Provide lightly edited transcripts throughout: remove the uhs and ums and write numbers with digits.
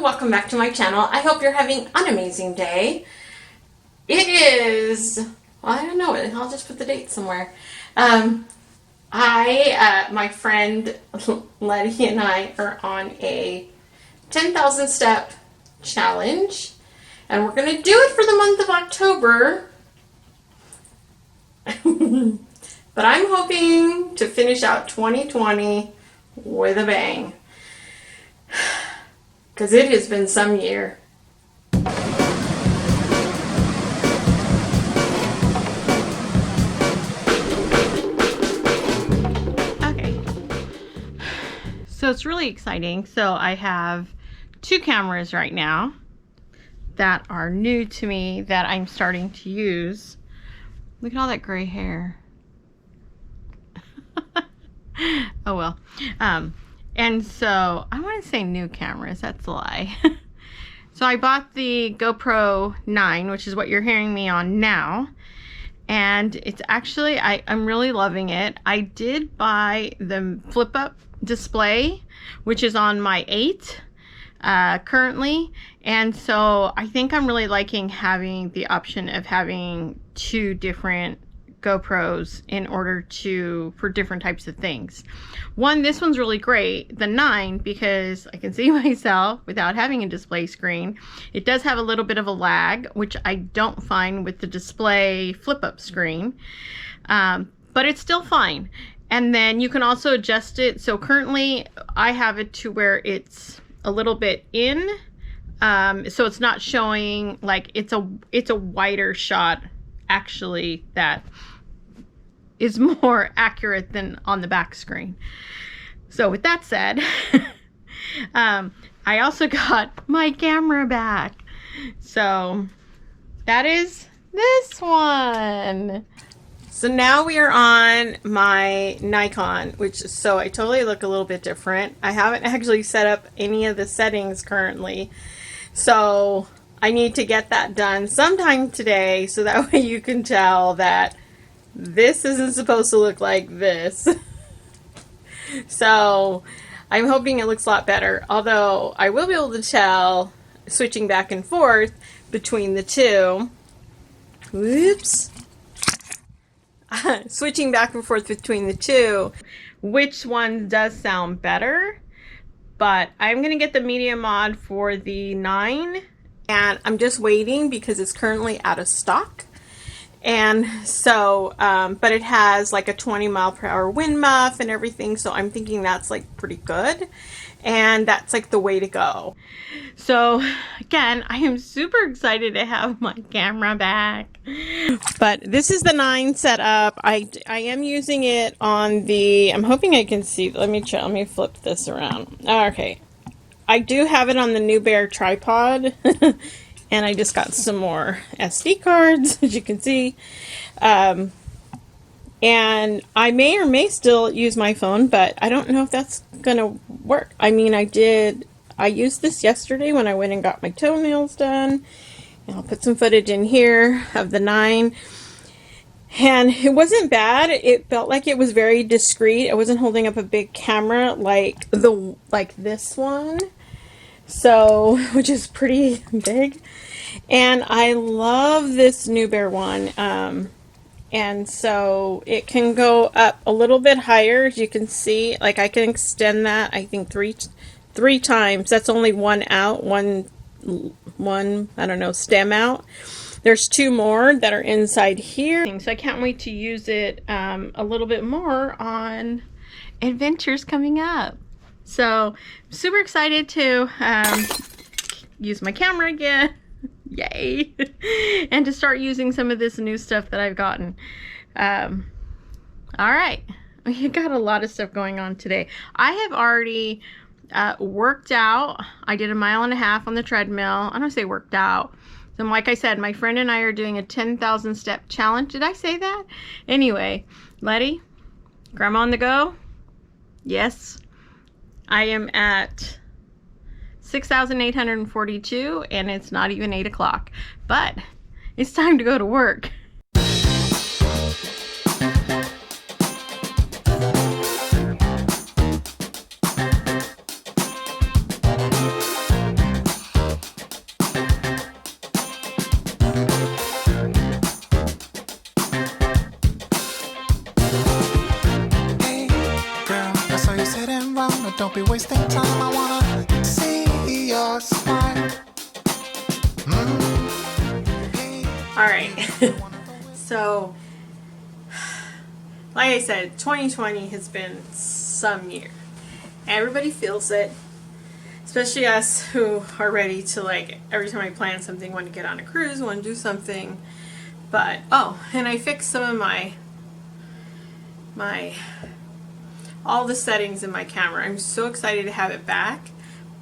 welcome back to my channel. I hope you're having an amazing day. It is, well, I don't know, I'll just put the date somewhere. My friend Letty and I are on a 10,000 step challenge, and we're going to do it for the month of October. But I'm hoping to finish out 2020 with a bang, because it has been some year. Okay, so it's really exciting. So I have two cameras right now that are new to me that I'm starting to use. Look at all that gray hair. Oh well. And so I want to say new cameras, that's a lie. So I bought the GoPro 9, which is what you're hearing me on now, and it's actually, I'm really loving it. I did buy the flip up display, which is on my 8 currently, and so I think I'm really liking having the option of having two different GoPros in order for different types of things. This one's really great, the 9, because I can see myself without having a display screen. It does have a little bit of a lag, which I don't find with the display flip-up screen, but it's still fine. And then you can also adjust it. So currently I have it to where it's a little bit in, so it's not showing, like, it's a wider shot actually that is more accurate than on the back screen. So with that said, I also got my camera back. So that is this one. So now we are on my Nikon, so I totally look a little bit different. I haven't actually set up any of the settings currently, so I need to get that done sometime today, so that way you can tell that this isn't supposed to look like this. So I'm hoping it looks a lot better, although I will be able to tell, switching back and forth between the two. Whoops. Switching back and forth between the two, which one does sound better. But I'm going to get the media mod for the 9. And I'm just waiting because it's currently out of stock. And so, but it has like a 20-mile-per-hour wind muff and everything. So I'm thinking that's like pretty good. And that's like the way to go. So again, I am super excited to have my camera back. But this is the 9 setup. I am using it on the, I'm hoping I can see, let me flip this around. Okay. I do have it on the New Bear tripod, and I just got some more SD cards, as you can see. And I may or may still use my phone, but I don't know if that's going to work. I mean, I used this yesterday when I went and got my toenails done. And I'll put some footage in here of the 9. And it wasn't bad. It felt like it was very discreet. I wasn't holding up a big camera like this one. So, which is pretty big. And I love this New Bear one. And so it can go up a little bit higher, as you can see. Like, I can extend that, I think, three times. That's only one out, one, I don't know, stem out. There's 2 more that are inside here. So I can't wait to use it a little bit more on adventures coming up. So super excited to use my camera again. Yay. And to start using some of this new stuff that I've gotten. All right. We got a lot of stuff going on today. I have already worked out. I did 1.5 miles on the treadmill. I don't say worked out. So like I said, my friend and I are doing a 10,000 step challenge. Did I say that? Anyway, Letty, Grandma on the go? Yes. I am at 6,842, and it's not even 8 o'clock, but it's time to go to work. Don't be wasting time, I wanna see your smile. Alright, so like I said, 2020 has been some year. Everybody feels it, especially us who are ready to, like, every time I plan something, want to get on a cruise, want to do something. But, oh, and I fixed some of my all the settings in my camera. I'm so excited to have it back,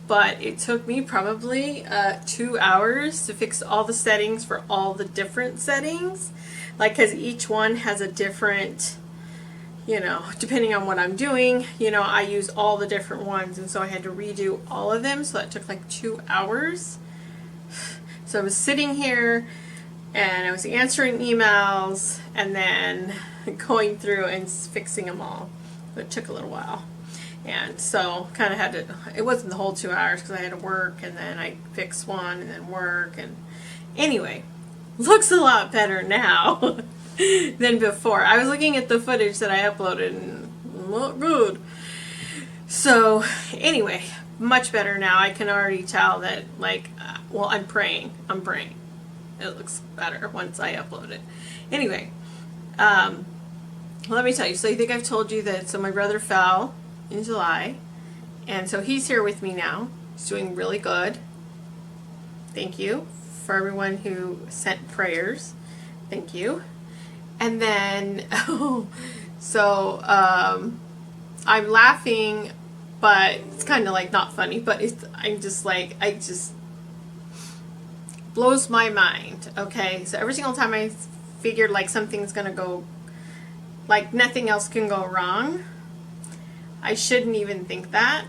but it took me probably 2 hours to fix all the settings for all the different settings, like, because each one has a different, you know, depending on what I'm doing, you know, I use all the different ones, and so I had to redo all of them, so that took like 2 hours. So I was sitting here and I was answering emails and then going through and fixing them all. It took a little while, and so kind of had to, it wasn't the whole 2 hours because I had to work, and then I fixed one and then work, and anyway, looks a lot better now than before. I was looking at the footage that I uploaded and not good. So anyway, much better now. I can already tell that, like, well, I'm praying. It looks better once I upload it. Anyway, let me tell you. So I think I've told you that, so my brother fell in July, and so he's here with me now. He's doing really good. Thank you for everyone who sent prayers. Thank you. And then, so I'm laughing, but it's kind of like not funny, but I'm just like, I just blows my mind. Okay, so every single time I figured like something's gonna go, like nothing else can go wrong, I shouldn't even think that,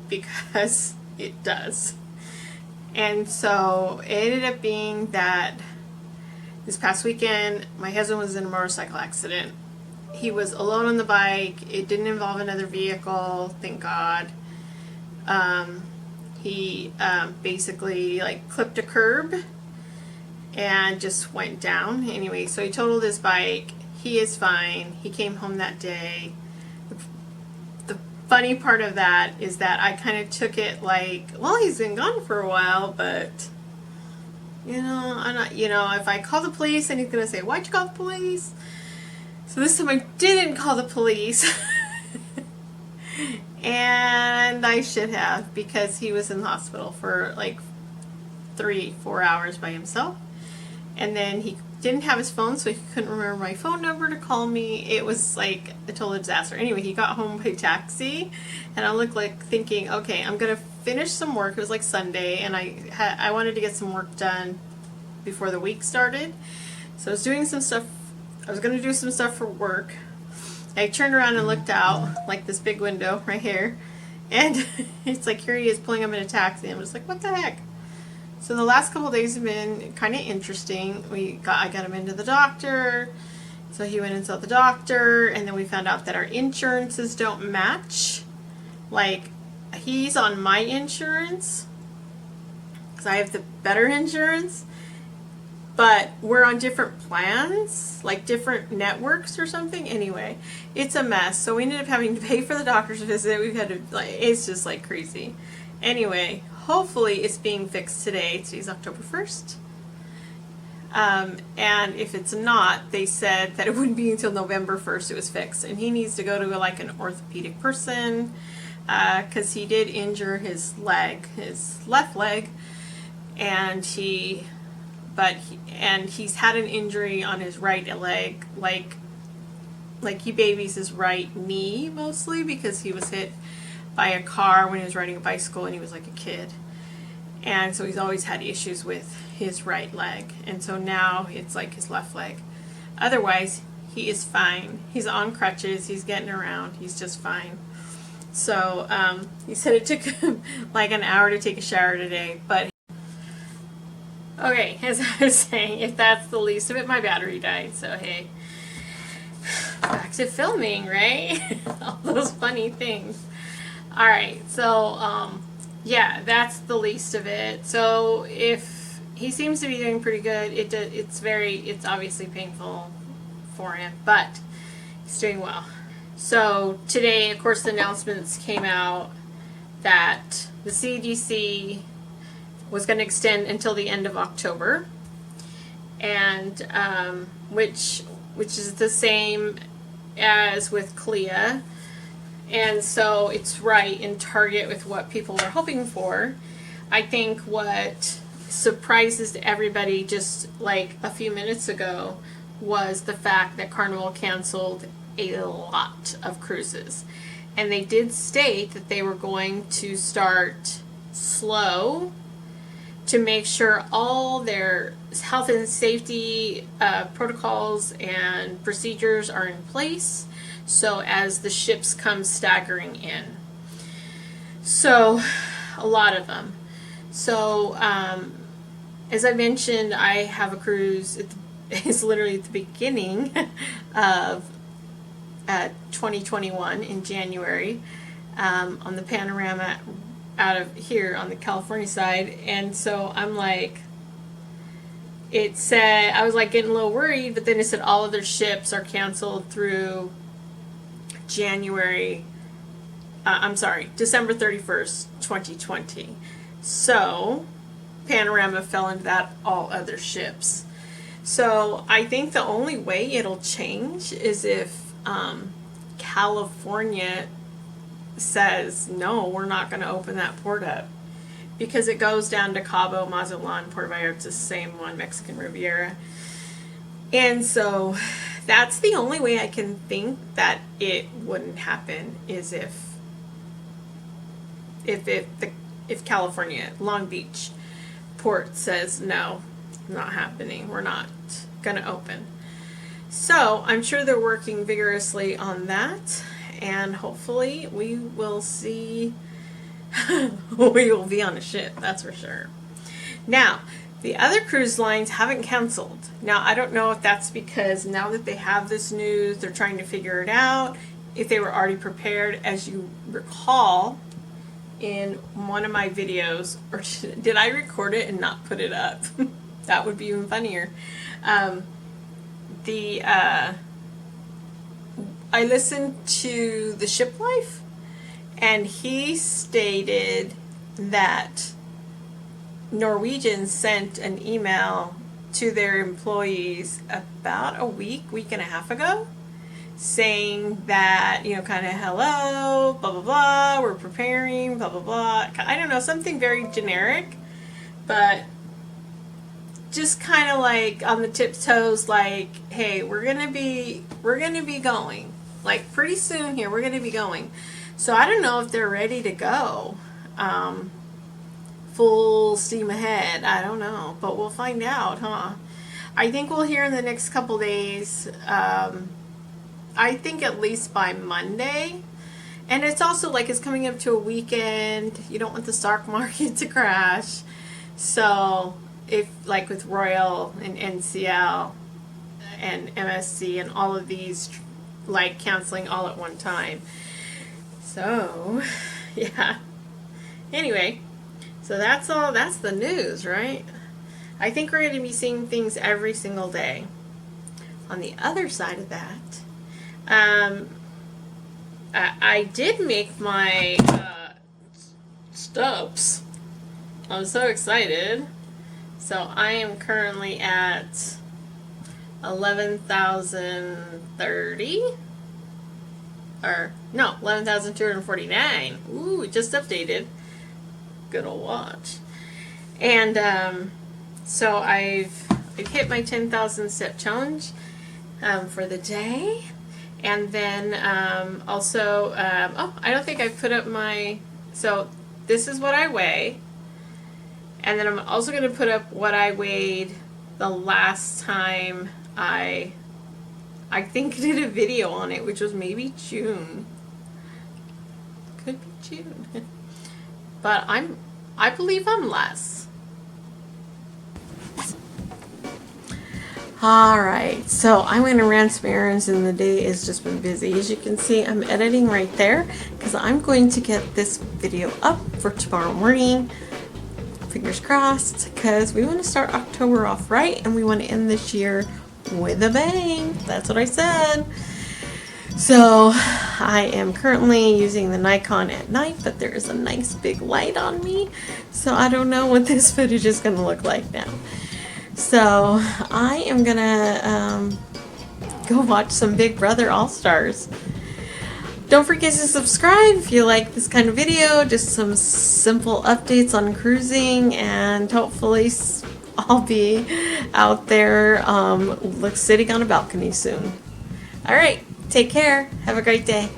because it does. And so it ended up being that this past weekend, my husband was in a motorcycle accident. He was alone on the bike. It didn't involve another vehicle, thank God. He basically like clipped a curb and just went down. Anyway, so he totaled his bike. He is fine. He came home that day. The funny part of that is that I kind of took it like, well, he's been gone for a while, but you know, I'm not, you know, if I call the police and he's going to say, why'd you call the police? So this time I didn't call the police. And I should have, because he was in the hospital for like 3-4 hours by himself. And then he didn't have his phone, so he couldn't remember my phone number to call me. It was like a total disaster. Anyway, he got home by taxi, and I looked like thinking, okay, I'm going to finish some work. It was like Sunday, and I wanted to get some work done before the week started. So I was doing some stuff. I was going to do some stuff for work. I turned around and looked out, like this big window right here, and it's like, here he is pulling up in a taxi. I'm just like, what the heck? So the last couple of days have been kind of interesting. I got him into the doctor, so he went and saw the doctor, and then we found out that our insurances don't match. Like, he's on my insurance, because I have the better insurance, but we're on different plans, like different networks or something. Anyway, it's a mess. So we ended up having to pay for the doctor's visit. We've had to, like, it's just like crazy. Anyway, hopefully it's being fixed today. Today's October 1st. And if it's not, they said that it wouldn't be until November 1st it was fixed. And he needs to go to like an orthopedic person, because he did injure his leg, his left leg, and he's had an injury on his right leg, like he babies his right knee mostly, because he was hit by a car when he was riding a bicycle and he was like a kid. And so he's always had issues with his right leg, and so now it's like his left leg. Otherwise, he is fine. He's on crutches, he's getting around, he's just fine. So he said it took him like an hour to take a shower today, but okay, as I was saying, if that's the least of it, my battery died, so hey, back to filming, right? All those funny things. Alright, so yeah, that's the least of it. So if he seems to be doing pretty good, it's obviously painful for him, but he's doing well. So today, of course, the announcements came out that the CDC was going to extend until the end of October, and which is the same as with CLIA, and so it's right in target with what people were hoping for. I think what surprises everybody just like a few minutes ago was the fact that Carnival canceled a lot of cruises, and they did state that they were going to start slow to make sure all their health and safety protocols and procedures are in place, so as the ships come staggering in. So a lot of them. So as I mentioned, I have a cruise. It's literally at the beginning of 2021 in January, on the Panorama out of here on the California side. And so I'm like, it said, I was like getting a little worried, but then it said all of their ships are canceled through December 31st, 2020. So Panorama fell into that, all other ships. So I think the only way it'll change is if California says, no, we're not going to open that port up, because it goes down to Cabo, Mazatlan, Puerto Vallarta, the same one, Mexican Riviera. And so that's the only way I can think that it wouldn't happen, is if California, Long Beach port says, no, not happening, we're not going to open. So I'm sure they're working vigorously on that, and hopefully we will see, we will be on a ship, that's for sure. Now, the other cruise lines haven't canceled. Now, I don't know if that's because now that they have this news, they're trying to figure it out, if they were already prepared. As you recall, in one of my videos, or did I record it and not put it up? That would be even funnier. I listened to the Ship Life, and he stated that Norwegian sent an email to their employees about a week and a half ago, saying that, you know, kind of, hello, blah, blah, blah, we're preparing, blah, blah, blah. I don't know, something very generic, but just kind of like on the tiptoes, like, hey, we're gonna be going, like, pretty soon here, we're gonna be going. So I don't know if they're ready to go, full steam ahead. I don't know, but we'll find out, huh? I think we'll hear in the next couple days. I think at least by Monday. And it's also like it's coming up to a weekend. You don't want the stock market to crash. So if, like with Royal and NCL and MSC and all of these, like, canceling all at one time. So yeah, anyway, so that's all. That's the news, right? I think we're going to be seeing things every single day. On the other side of that, I did make my stubs. I'm so excited. So I am currently at 11,030, or no, 11,249. Ooh, it just updated. Good old watch. And so I've hit my 10,000 step challenge for the day. And then also, oh, I don't think I've put up my, so this is what I weigh. And then I'm also going to put up what I weighed the last time I think I did a video on it, which was maybe June. Could be June. But I believe I'm less. Alright, so I'm going to run some errands, and the day has just been busy. As you can see, I'm editing right there because I'm going to get this video up for tomorrow morning. Fingers crossed, because we want to start October off right, and we want to end this year with a bang. That's what I said. So I am currently using the Nikon at night, but there is a nice big light on me, so I don't know what this footage is going to look like now. So I am going to go watch some Big Brother All-Stars. Don't forget to subscribe if you like this kind of video, just some simple updates on cruising, and hopefully I'll be out there sitting on a balcony soon. Alright, take care. Have a great day.